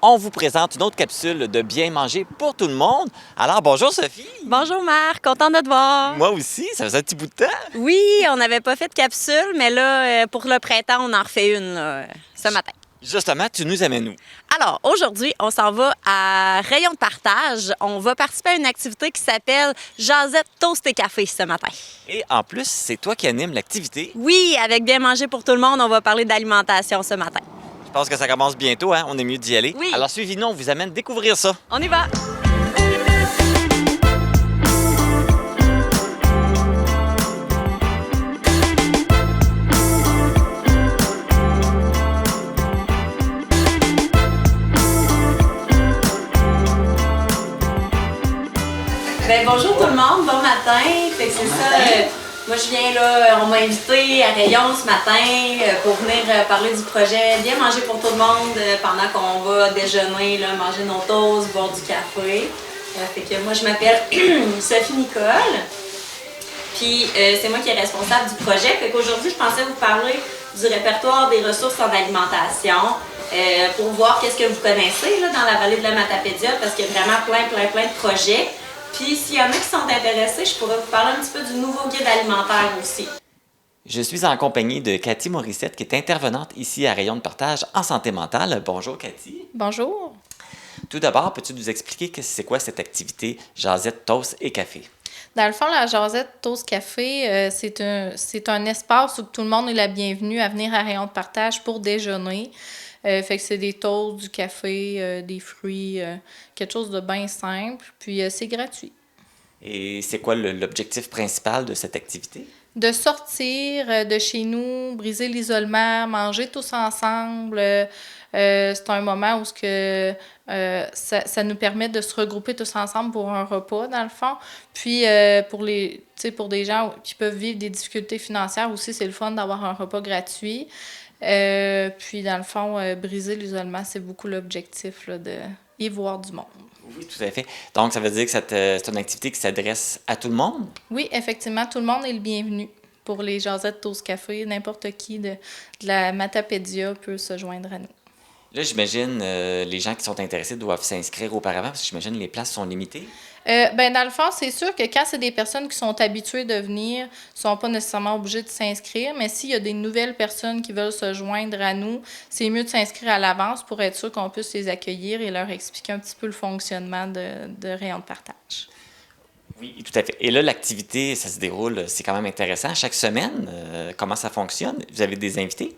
on vous présente une autre capsule de bien manger pour tout le monde. Alors, bonjour Sophie! Bonjour Marc, contente de te voir. Moi aussi, ça faisait un petit bout de temps. Oui, on n'avait pas fait de capsule, mais là, pour le printemps, on en refait une là, ce matin. Justement, tu nous amènes où? Alors, aujourd'hui, on s'en va à Rayon de partage. On va participer à une activité qui s'appelle Jazette Toast et Café ce matin. Et en plus, c'est toi qui animes l'activité. Oui, avec Bien manger pour tout le monde, on va parler d'alimentation ce matin. Je pense que ça commence bientôt, hein? On est mieux d'y aller. Oui. Alors, suivez-nous, on vous amène découvrir ça. On y va! Ben, bonjour tout le monde, bon matin. Fait que c'est ça. Moi, je viens là, on m'a invité à Rayon ce matin pour venir parler du projet Bien manger pour tout le monde pendant qu'on va déjeuner, là, manger nos toasts, boire du café. Fait que moi, je m'appelle Sophie Nicole. Puis c'est moi qui est responsable du projet. Fait qu'aujourd'hui, je pensais vous parler du répertoire des ressources en alimentation pour voir qu'est-ce que vous connaissez là, dans la vallée de la Matapédia parce qu'il y a vraiment plein de projets. Puis s'il y en a qui sont intéressés, je pourrais vous parler un petit peu du nouveau guide alimentaire aussi. Je suis en compagnie de Cathy Morissette, qui est intervenante ici à Rayon de partage en santé mentale. Bonjour Cathy. Bonjour. Tout d'abord, peux-tu nous expliquer c'est quoi cette activité Jazette Toast et Café? Dans le fond, la Jazette Toast Café, c'est un espace où tout le monde est la bienvenue à venir à Rayon de partage pour déjeuner. Fait que c'est des toasts, du café, des fruits, quelque chose de bien simple. Puis c'est gratuit. Et c'est quoi l'objectif principal de cette activité? De sortir de chez nous, briser l'isolement, manger tous ensemble. C'est un moment où ça nous permet de se regrouper tous ensemble pour un repas, dans le fond. Puis, pour des gens qui peuvent vivre des difficultés financières aussi, c'est le fun d'avoir un repas gratuit. Puis, dans le fond, briser l'isolement, c'est beaucoup l'objectif là, de y voir du monde. Oui, tout à fait. Donc, ça veut dire que c'est une activité qui s'adresse à tout le monde? Oui, effectivement, tout le monde est le bienvenu. Pour les Jazettes Toast Café, n'importe qui de la Matapédia peut se joindre à nous. Là, j'imagine les gens qui sont intéressés doivent s'inscrire auparavant parce que j'imagine les places sont limitées. Dans le fond, c'est sûr que quand c'est des personnes qui sont habituées de venir, ne sont pas nécessairement obligées de s'inscrire, mais s'il y a des nouvelles personnes qui veulent se joindre à nous, c'est mieux de s'inscrire à l'avance pour être sûr qu'on puisse les accueillir et leur expliquer un petit peu le fonctionnement de Rayon de partage. Oui, tout à fait. Et là, l'activité, ça se déroule, c'est quand même intéressant. Chaque semaine, comment ça fonctionne? Vous avez des invités?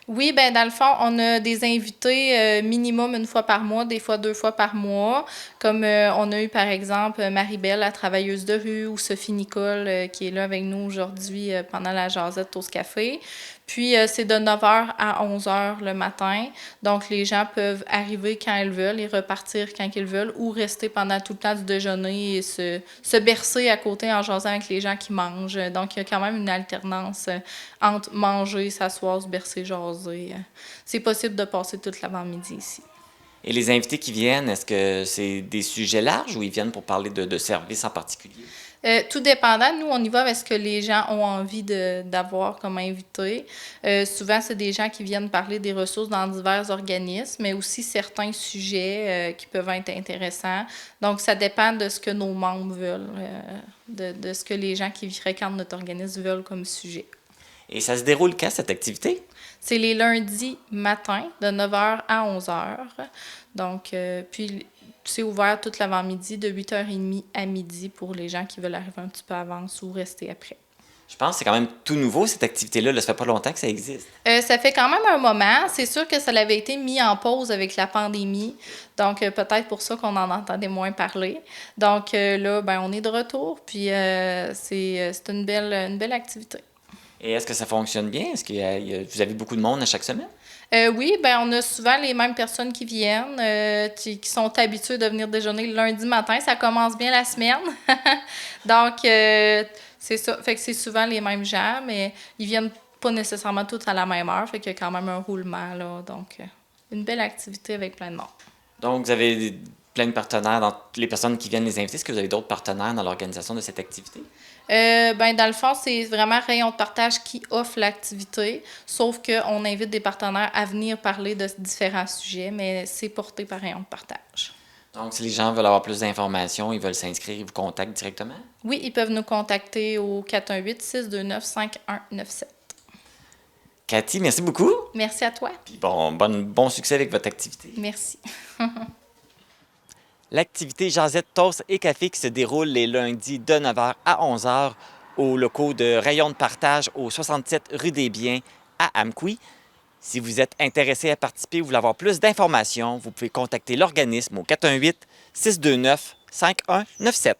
Oui, dans le fond, on a des invités minimum une fois par mois, des fois 2 fois par mois. Comme on a eu, par exemple, Marie-Belle, la travailleuse de rue, ou Sophie Nicole, qui est là avec nous aujourd'hui pendant la Jazette Toast Café. Puis, c'est de 9h à 11h le matin. Donc, les gens peuvent arriver quand ils veulent et repartir quand ils veulent ou rester pendant tout le temps du déjeuner et se bercer à côté en jasant avec les gens qui mangent. Donc, il y a quand même une alternance entre manger, s'asseoir, se bercer, jaser. C'est possible de passer toute l'avant-midi ici. Et les invités qui viennent, est-ce que c'est des sujets larges ou ils viennent pour parler de services en particulier? Tout dépendant, nous, on y va avec ce que les gens ont envie d'avoir comme invité. Souvent, c'est des gens qui viennent parler des ressources dans divers organismes, mais aussi certains sujets qui peuvent être intéressants. Donc, ça dépend de ce que nos membres veulent, de ce que les gens qui fréquentent notre organisme veulent comme sujet. Et ça se déroule quand, cette activité? C'est les lundis matins, de 9h à 11h. Donc, puis c'est ouvert toute l'avant-midi, de 8h30 à midi pour les gens qui veulent arriver un petit peu avant ou rester après. Je pense que c'est quand même tout nouveau, cette activité-là. Ça fait pas longtemps que ça existe. Ça fait quand même un moment. C'est sûr que ça avait été mis en pause avec la pandémie. Donc, peut-être pour ça qu'on en entendait moins parler. Donc, là, on est de retour. Puis, c'est une belle activité. Et est-ce que ça fonctionne bien? Est-ce que vous avez beaucoup de monde à chaque semaine? Oui, on a souvent les mêmes personnes qui viennent, qui sont habituées de venir déjeuner le lundi matin. Ça commence bien la semaine. Donc, c'est ça. Fait que c'est souvent les mêmes gens, mais ils viennent pas nécessairement tous à la même heure. Fait qu'il y a quand même un roulement, là. Donc, une belle activité avec plein de monde. Donc, vous avez plein de partenaires dans les personnes qui viennent les inviter. Est-ce que vous avez d'autres partenaires dans l'organisation de cette activité? Dans le fond, c'est vraiment Rayon de partage qui offre l'activité, sauf qu'on invite des partenaires à venir parler de différents sujets, mais c'est porté par Rayon de partage. Donc, si les gens veulent avoir plus d'informations, ils veulent s'inscrire, ils vous contactent directement? Oui, ils peuvent nous contacter au 418-629-5197. Cathy, merci beaucoup. Merci à toi. Puis bon succès avec votre activité. Merci. L'activité Jazette, Toast et Café qui se déroule les lundis de 9h à 11h aux locaux de Rayon de partage au 67 rue des Biens à Amqui. Si vous êtes intéressé à participer ou voulez avoir plus d'informations, vous pouvez contacter l'organisme au 418-629-5197.